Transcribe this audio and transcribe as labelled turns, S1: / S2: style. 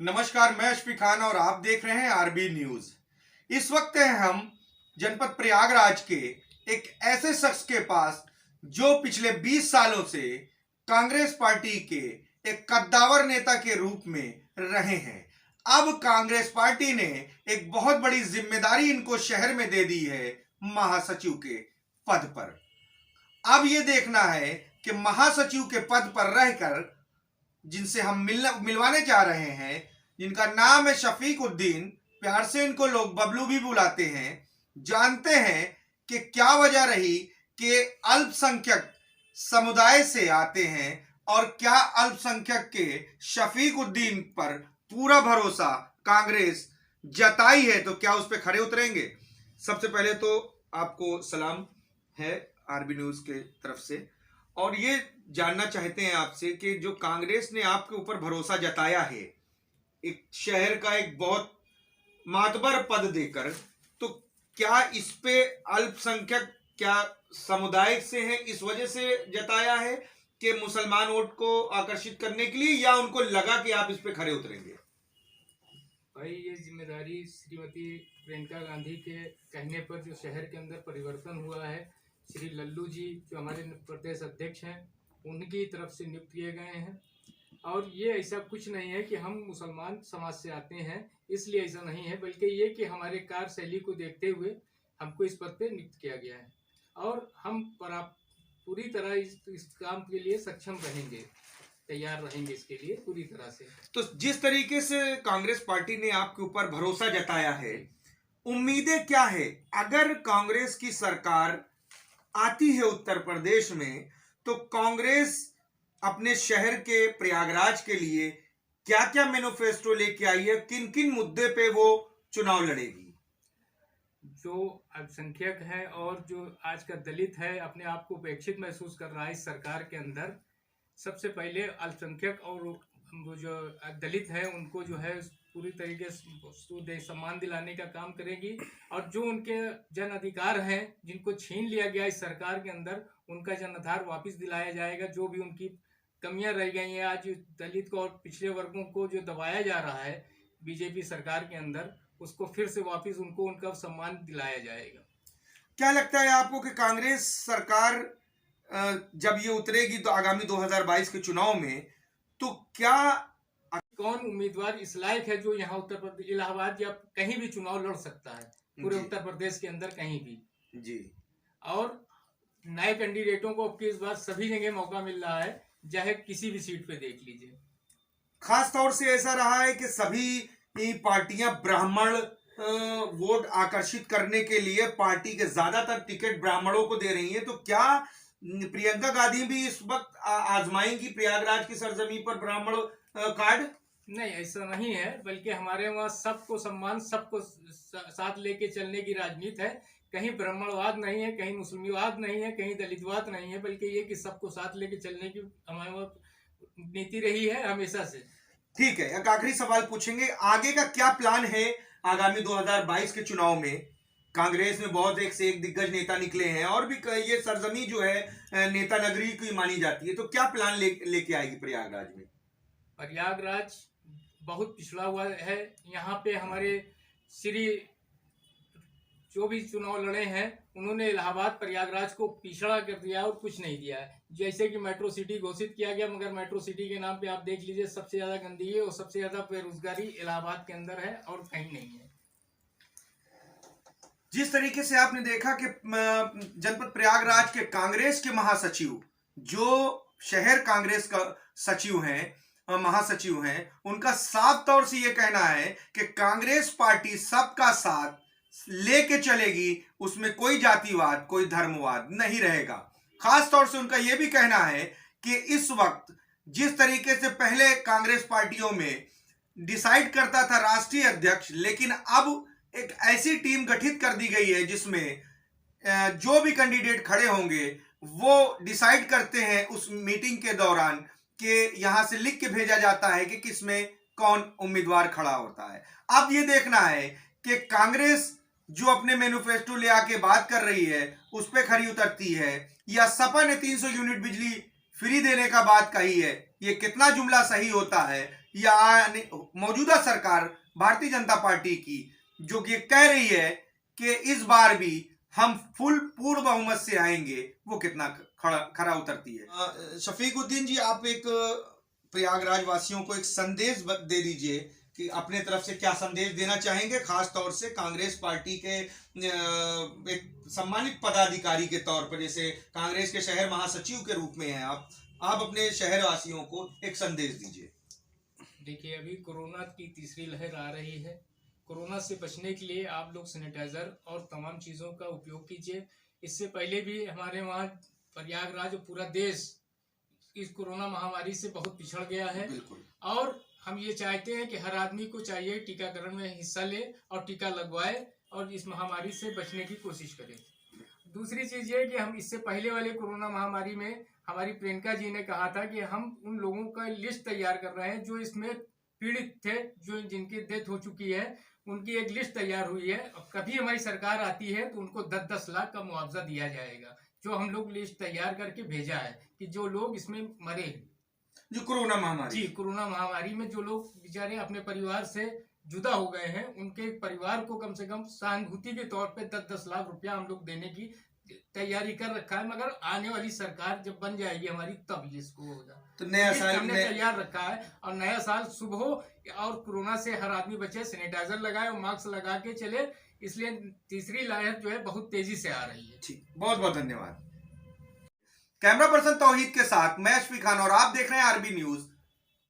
S1: नमस्कार, मैं अशफी खान और आप देख रहे हैं आरबी न्यूज। इस वक्त हैं हम जनपद प्रयागराज के एक ऐसे शख्स के पास जो पिछले 20 सालों से कांग्रेस पार्टी के एक कद्दावर नेता के रूप में रहे हैं। अब कांग्रेस पार्टी ने एक बहुत बड़ी जिम्मेदारी इनको शहर में दे दी है, महासचिव के पद पर। अब ये देखना है कि महासचिव के पद पर रहकर जिनसे हम मिलवाने जा रहे हैं, जिनका नाम है शफीक उद्दीन, प्यार से इनको लोग बबलू भी बुलाते हैं, जानते हैं कि क्या वजह रही कि अल्पसंख्यक समुदाय से आते हैं और क्या अल्पसंख्यक के शफीक उद्दीन पर पूरा भरोसा कांग्रेस जताई है, तो क्या उस पर खड़े उतरेंगे। सबसे पहले तो आपको सलाम है आरबी न्यूज के तरफ से, और ये जानना चाहते हैं आपसे कि जो कांग्रेस ने आपके ऊपर भरोसा जताया है एक शहर का एक बहुत मातबर पद देकर, तो क्या इस पे अल्पसंख्यक क्या समुदाय से है इस वजह से जताया है कि मुसलमान वोट को आकर्षित करने के लिए, या उनको लगा कि आप इस पे खड़े उतरेंगे।
S2: भाई, ये जिम्मेदारी श्रीमती प्रियंका गांधी के कहने पर जो शहर के अंदर परिवर्तन हुआ है, श्री लल्लू जी जो हमारे प्रदेश अध्यक्ष हैं उनकी तरफ से नियुक्त किए गए हैं। और ये ऐसा कुछ नहीं है कि हम मुसलमान समाज से आते हैं इसलिए ऐसा नहीं है, बल्कि ये कि हमारे कार्यशैली को देखते हुए हमको इस पद पे नियुक्त किया गया है और हम पूरी तरह इस काम के लिए सक्षम रहेंगे, तैयार रहेंगे इसके लिए पूरी तरह से।
S1: तो जिस तरीके से कांग्रेस पार्टी ने आपके ऊपर भरोसा जताया है, उम्मीदें क्या है अगर कांग्रेस की सरकार आती है उत्तर प्रदेश में, तो कांग्रेस अपने शहर के प्रयागराज के लिए क्या क्या मैनिफेस्टो लेके आई है, किन किन मुद्दे पे वो चुनाव लड़ेगी।
S2: जो अल्पसंख्यक है और जो आज का दलित है अपने आप को उपेक्षित महसूस कर रहा है इस सरकार के अंदर, सबसे पहले अल्पसंख्यक और वो जो दलित है उनको जो है पूरी तरीके से सम्मान दिलाने का काम करेगी, और जो उनके जन अधिकार हैं जिनको छीन लिया गया इस सरकार के अंदर, उनका जन अधिकार वापस दिलाया जाएगा। जो भी उनकी कमियां रह गई हैं, आज दलित को और पिछड़े वर्गों को जो दबाया जा रहा है बीजेपी सरकार के अंदर, उसको फिर से वापस उनको उनका सम्मान दिलाया जाएगा।
S1: क्या लगता है आपको कि कांग्रेस सरकार जब ये उतरेगी तो आगामी 2022 के चुनाव में, तो क्या
S2: कौन उम्मीदवार इस लायक है जो यहाँ उत्तर प्रदेश, इलाहाबाद या कहीं भी चुनाव लड़ सकता है, पूरे उत्तर प्रदेश के अंदर कहीं भी
S1: जी। और
S2: नए कैंडिडेटों को अब इस बार सभी जगह मौका मिल रहा है, चाहे किसी भी सीट पे देख लीजिए।
S1: खास तौर से ऐसा रहा है कि सभी पार्टियां ब्राह्मण वोट आकर्षित करने के लिए पार्टी के ज्यादातर टिकट ब्राह्मणों को दे रही हैं, तो क्या प्रियंका गांधी भी इस वक्त आजमाएंगी प्रयागराज की सरजमी पर ब्राह्मण कार्ड।
S2: नहीं, ऐसा नहीं है, बल्कि हमारे वहाँ सबको सम्मान, सबको साथ लेके चलने की राजनीति है। कहीं ब्राह्मणवाद नहीं है, कहीं मुस्लिमवाद नहीं है, कहीं दलितवाद नहीं है, बल्कि ये कि सबको साथ लेके चलने की हमारे वहाँ नीति रही है हमेशा से।
S1: ठीक है, एक आखिरी सवाल पूछेंगे, आगे का क्या प्लान है आगामी 2022 के चुनाव में। कांग्रेस में बहुत एक से एक दिग्गज नेता निकले हैं और भी ये सरजमी जो है नेता नगरी की मानी जाती है, तो क्या प्लान लेके आएगी प्रयागराज में।
S2: प्रयागराज बहुत पिछड़ा हुआ है, यहाँ पे हमारे श्री जो भी चुनाव लड़े हैं उन्होंने इलाहाबाद प्रयागराज को पिछड़ा कर दिया और कुछ नहीं दिया है। जैसे कि मेट्रो सिटी घोषित किया गया, मगर मेट्रो सिटी के नाम पे आप देख लीजिए सबसे ज्यादा गंदगी और सबसे ज्यादा बेरोजगारी इलाहाबाद के अंदर है और कहीं नहीं है।
S1: जिस तरीके से आपने देखा कि जनपद प्रयागराज के कांग्रेस के महासचिव, जो शहर कांग्रेस का सचिव हैं, महासचिव हैं, उनका साफ तौर से यह कहना है कि कांग्रेस पार्टी सबका साथ लेके चलेगी, उसमें कोई जातिवाद कोई धर्मवाद नहीं रहेगा। खास तौर से उनका यह भी कहना है कि इस वक्त जिस तरीके से पहले कांग्रेस पार्टियों में डिसाइड करता था राष्ट्रीय अध्यक्ष, लेकिन अब एक ऐसी टीम गठित कर दी गई है जिसमें जो भी कैंडिडेट खड़े होंगे वो डिसाइड करते हैं उस मीटिंग के दौरान कि यहां से लिख के भेजा जाता है कि किसमें कौन उम्मीदवार खड़ा होता है। अब ये देखना है कि कांग्रेस जो अपने मैनिफेस्टो ले आके बात कर रही है उस पर खरी उतरती है, या सपा ने 300 यूनिट बिजली फ्री देने का बात कही है, ये कितना जुमला सही होता है या मौजूदा सरकार भारतीय जनता पार्टी की, जो कि कह रही है कि इस बार भी हम फुल पूर्ण बहुमत से आएंगे, वो कितना खरा उतरती है? शफीकुद्दीन जी, आप एक प्रयागराज वासियों को एक संदेश दे दीजिए कि अपने तरफ से क्या संदेश देना चाहेंगे, खास तौर से कांग्रेस पार्टी के एक सम्मानित पदाधिकारी के तौर पर, जैसे कांग्रेस के शहर महासचिव के रूप में हैं आप अपने शहर वासियों को एक संदेश दीजिए।
S2: देखिए, अभी कोरोना की तीसरी लहर आ रही है। कोरोना से बचने के लिए आप लोग सैनिटाइजर और तमाम चीज़ों का उपयोग कीजिए। इससे पहले भी हमारे वहाँ प्रयागराज और पूरा देश इस कोरोना महामारी से बहुत पिछड़ गया है। और हम ये चाहते हैं कि हर आदमी को चाहिए टीकाकरण में हिस्सा ले और टीका लगवाए और इस महामारी से बचने की कोशिश करें। दूसरी चीज़ ये कि हम इससे पहले वाले कोरोना महामारी में हमारी प्रियंका जी ने कहा था कि हम उन लोगों का लिस्ट तैयार कर रहे हैं जो इसमें पीड़ित थे, जो जिनकी डेथ हो चुकी है, उनकी एक लिस्ट तैयार हुई है। अब कभी हमारी सरकार आती है तो उनको 10-10 लाख का मुआवजा दिया जाएगा, जो हम लोग लिस्ट तैयार करके भेजा है कि जो लोग इसमें मरे,
S1: जो कोरोना महामारी,
S2: जी कोरोना महामारी में जो लोग बेचारे अपने परिवार से जुदा हो गए हैं, उनके परिवार को कम से कम सहानुभूति के तौर पे 10-10 लाख रुपया हम लोग देने की तैयारी कर रखा है। मगर आने वाली सरकार जब बन जाएगी हमारी, तब इसको होगा।
S1: तो नया साल
S2: हमने तैयार रखा है और नया साल शुभ हो और कोरोना से हर आदमी बचे, सैनिटाइजर लगाए और मास्क लगा के चले। इसलिए तीसरी लहर जो है बहुत तेजी से आ रही है।
S1: ठीक, बहुत बहुत धन्यवाद। कैमरा पर्सन तौहीद के साथ मैं अशफी खान और आप देख रहे हैं आरबी न्यूज।